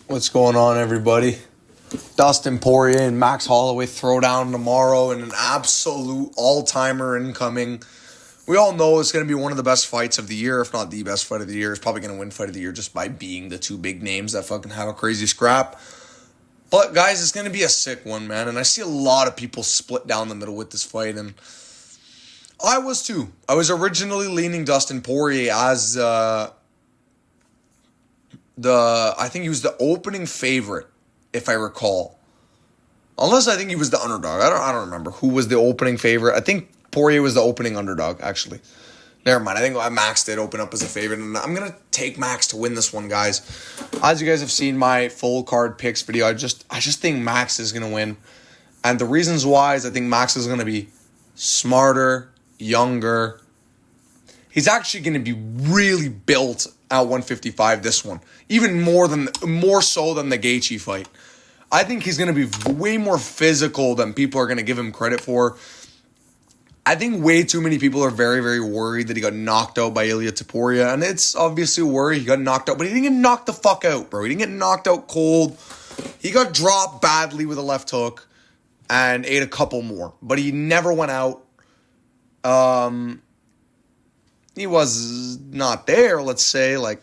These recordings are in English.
What's going on, everybody? Dustin, Porier, and Max Holloway throw down tomorrow in an absolute all-timer incoming. We all know it's going to be one of the best fights of the year, if not the best fight of the year. It's probably going to win fight of the year just by being the two big names that fucking have a crazy scrap. But, guys, it's going to be a sick one, man. And I see a lot of people split down the middle with this fight, and I was too. I was originally leaning Dustin Porier as I think he was the opening favorite, if I recall. Unless I think he was the underdog. I don't remember who was the opening favorite. I think Porier was the opening underdog, actually. Never mind. I think Max did open up as a favorite, and I'm going to take Max to win this one, guys. As you guys have seen my full card picks video, I just think Max is going to win. And the reasons why is I think Max is going to be smarter, younger. He's actually going to be really built at 155 this one. Even more so than the Gaethje fight. I think he's going to be way more physical than people are going to give him credit for. I think way too many people are very, very worried that he got knocked out by Ilia Topuria. And it's obviously a worry. He got knocked out. But he didn't get knocked the fuck out, bro. He didn't get knocked out cold. He got dropped badly with a left hook and ate a couple more. But he never went out. He was not there, let's say. Like,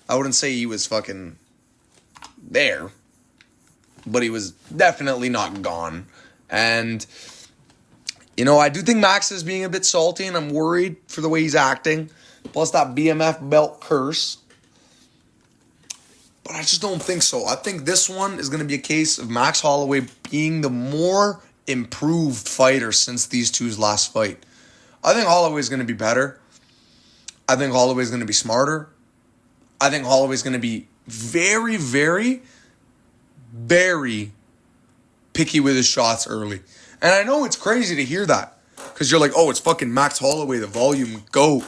I wouldn't say he was fucking there. But he was definitely not gone. And, you know, I do think Max is being a bit salty, and I'm worried for the way he's acting. Plus that BMF belt curse. But I just don't think so. I think this one is going to be a case of Max Holloway being the more improved fighter since these two's last fight. I think Holloway's going to be better. I think Holloway's going to be smarter. I think Holloway's going to be very, very, very picky with his shots early. And I know it's crazy to hear that. Because you're like, oh, it's fucking Max Holloway, the volume GOAT.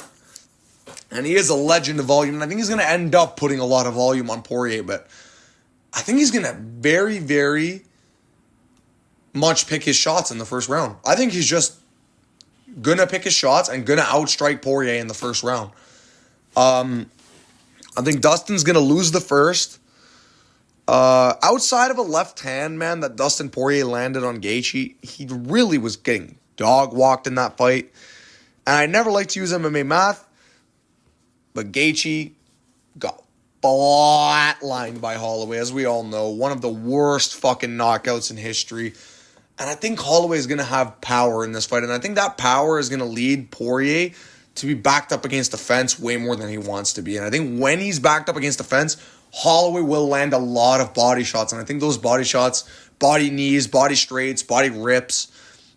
And he is a legend of volume. And I think he's going to end up putting a lot of volume on Porier. But I think he's going to very, very much pick his shots in the first round. I think he's just going to pick his shots and going to outstrike Porier in the first round. I think Dustin's going to lose the first. Outside of a left hand, man, that Dustin Porier landed on Gaethje, he really was getting dog-walked in that fight. And I never like to use MMA math, but Gaethje got flatlined by Holloway, as we all know. One of the worst fucking knockouts in history. And I think Holloway is going to have power in this fight. And I think that power is going to lead Porier to be backed up against the fence way more than he wants to be. And I think when he's backed up against the fence, Holloway will land a lot of body shots. And I think those body shots, body knees, body straights, body rips,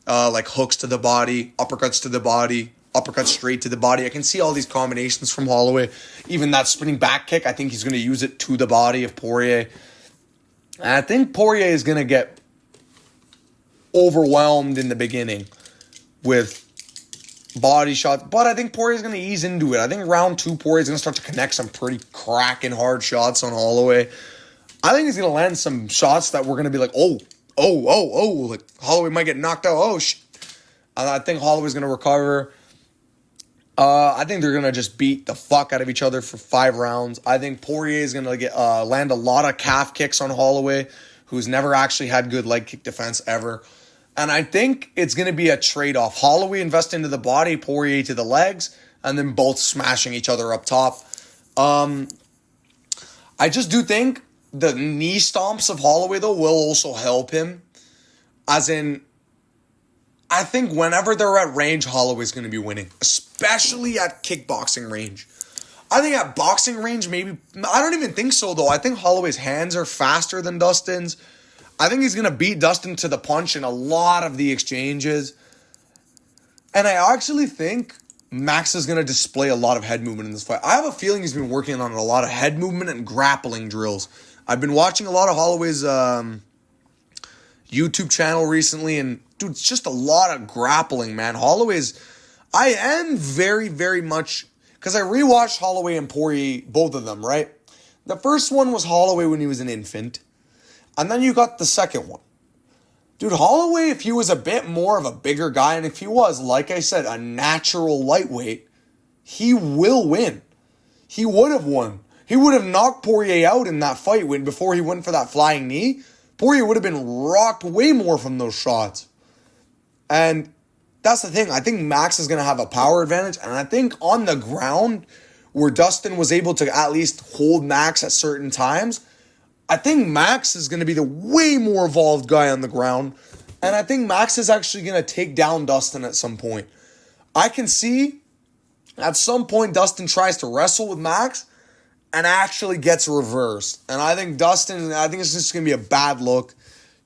like hooks to the body, uppercuts to the body, uppercuts straight to the body. I can see all these combinations from Holloway. Even that spinning back kick, I think he's going to use it to the body of Porier. And I think Porier is going to get overwhelmed in the beginning with body shots, but I think Poirier is going to ease into it. I think round 2, Poirier is going to start to connect some pretty cracking hard shots on Holloway. I think he's going to land some shots that we're going to be like, oh, like Holloway might get knocked out. Oh, shit. I think Holloway's going to recover. I think they're going to just beat the fuck out of each other for 5 rounds. I think Poirier is going to land a lot of calf kicks on Holloway, who's never actually had good leg kick defense ever. And I think it's going to be a trade-off. Holloway invest into the body, Porier to the legs, and then both smashing each other up top. I just do think the knee stomps of Holloway, though, will also help him. As in, I think whenever they're at range, Holloway's going to be winning. Especially at kickboxing range. I think at boxing range, maybe... I don't even think so, though. I think Holloway's hands are faster than Dustin's. I think he's going to beat Dustin to the punch in a lot of the exchanges. And I actually think Max is going to display a lot of head movement in this fight. I have a feeling he's been working on a lot of head movement and grappling drills. I've been watching a lot of Holloway's YouTube channel recently, and dude, it's just a lot of grappling, man. I am very, very much... Because I rewatched Holloway and Porier, both of them, right? The first one was Holloway when he was an infant. And then you got the second one. Dude, Holloway, if he was a bit more of a bigger guy, and if he was, like I said, a natural lightweight, he will win. He would have won. he would have knocked Porier out in that fight before he went for that flying knee. Porier would have been rocked way more from those shots. And that's the thing. I think Max is going to have a power advantage. And I think on the ground, where Dustin was able to at least hold Max at certain times, I think Max is going to be the way more evolved guy on the ground. And I think Max is actually going to take down Dustin at some point. I can see at some point Dustin tries to wrestle with Max and actually gets reversed. And I think it's just going to be a bad look.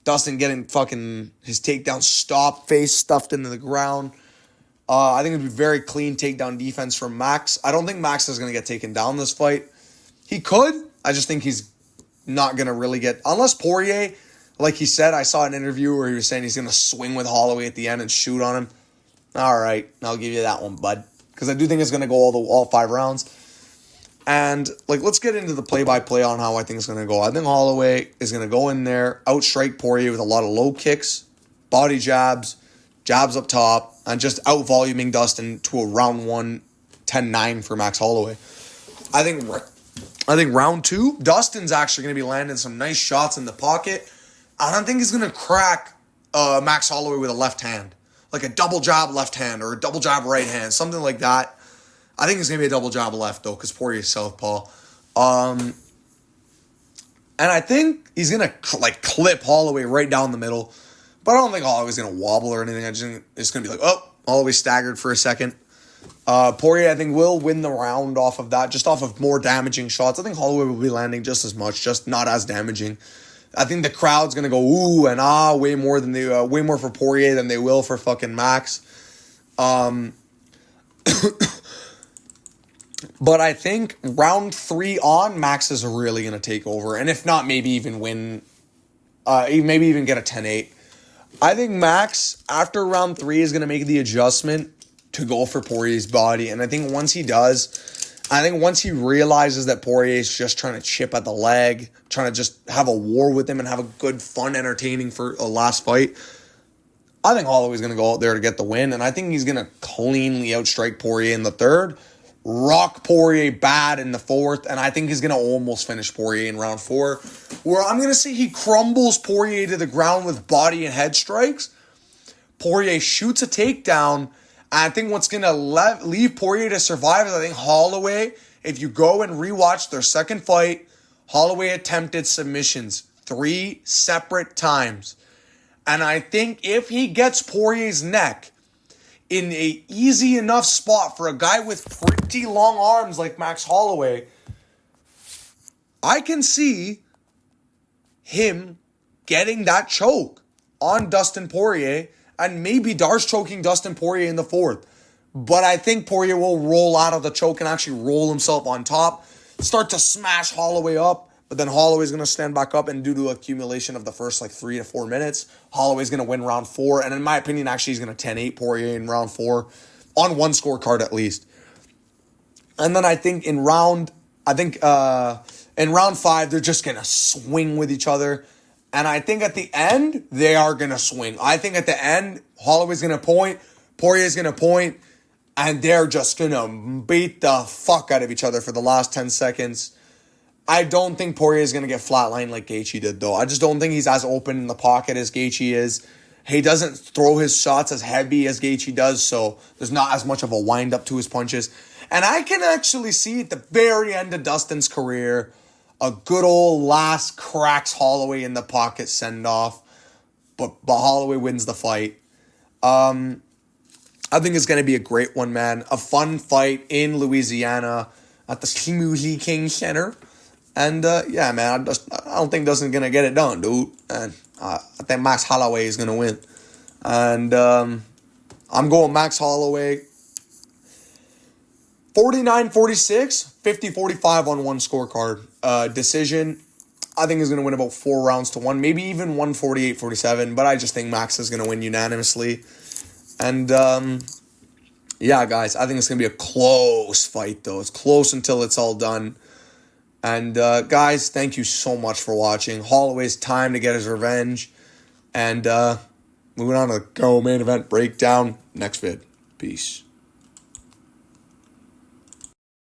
Dustin getting fucking his takedown stopped, face stuffed into the ground. I think it would be very clean takedown defense from Max. I don't think Max is going to get taken down this fight. He could. I just think he's not going to really get... Unless Porier, like he said, I saw an interview where he was saying he's going to swing with Holloway at the end and shoot on him. All right, I'll give you that one, bud. Because I do think it's going to go all 5 rounds. And, let's get into the play-by-play on how I think it's going to go. I think Holloway is going to go in there, outstrike Porier with a lot of low kicks, body jabs up top, and just out-voluming Dustin to a round 1, 10-9 for Max Holloway. I think round 2, Dustin's actually going to be landing some nice shots in the pocket. I don't think he's going to crack Max Holloway with a left hand. Like a double jab left hand or a double jab right hand, something like that. I think it's going to be a double jab left, though, because Poirier is southpaw. And I think he's going to, clip Holloway right down the middle. But I don't think Holloway's going to wobble or anything. I just think it's going to be Holloway staggered for a second. Poirier, I think, will win the round off of that, just off of more damaging shots. I think Holloway will be landing just as much, just not as damaging. I think the crowd's going to go ooh and ah way more for Poirier than they will for fucking Max. But I think round 3 on, Max is really going to take over. And if not, maybe even win, maybe even get a 10-8. I think Max, after round 3, is going to make the adjustment to go for Poirier's body. And I think once he does, once he realizes that Poirier is just trying to chip at the leg, trying to just have a war with him and have a good, fun, entertaining for a last fight, I think Holloway's going to go out there to get the win. And I think he's going to cleanly outstrike Poirier in the 3rd. Rock Poirier bad in the 4th, and I think he's going to almost finish Poirier in round 4, where I'm going to say he crumbles Poirier to the ground with body and head strikes. Poirier shoots a takedown, and I think what's going to leave Poirier to survive is I think Holloway, if you go and rewatch their second fight, Holloway attempted submissions 3 separate times. And I think if he gets Poirier's neck in a easy enough spot for a guy with pretty long arms like Max Holloway, I can see him getting that choke on Dustin Poirier and maybe Darce choking Dustin Poirier in the 4th. But I think Poirier will roll out of the choke and actually roll himself on top, start to smash Holloway up, but then Holloway's going to stand back up, and due to accumulation of the first 3 to 4 minutes, Holloway's going to win round 4. And in my opinion, actually, he's going to 10-8 Poirier in round 4 on one scorecard at least. And then I think in round 5, they're just going to swing with each other. And I think at the end, they are going to swing. I think at the end, Holloway's going to point, Poirier's going to point, and they're just going to beat the fuck out of each other for the last 10 seconds. I don't think Poirier is going to get flatlined like Gaethje did, though. I just don't think he's as open in the pocket as Gaethje is. He doesn't throw his shots as heavy as Gaethje does, so there's not as much of a wind-up to his punches. And I can actually see at the very end of Dustin's career, a good old last cracks Holloway in the pocket send-off, but Holloway wins the fight. I think it's going to be a great one, man. A fun fight in Louisiana at the Smoothie King Center. And, yeah, man, I don't think Dustin's going to get it done, dude. And I think Max Holloway is going to win. And I'm going Max Holloway 49-46, 50-45 on one scorecard. Decision, I think he's going to win about 4 rounds to 1, maybe even 148-47, but I just think Max is going to win unanimously. And, yeah, guys, I think it's going to be a close fight, though. It's close until it's all done. And, guys, thank you so much for watching. Holloway's time to get his revenge. And moving on to the main event breakdown. Next vid. Peace.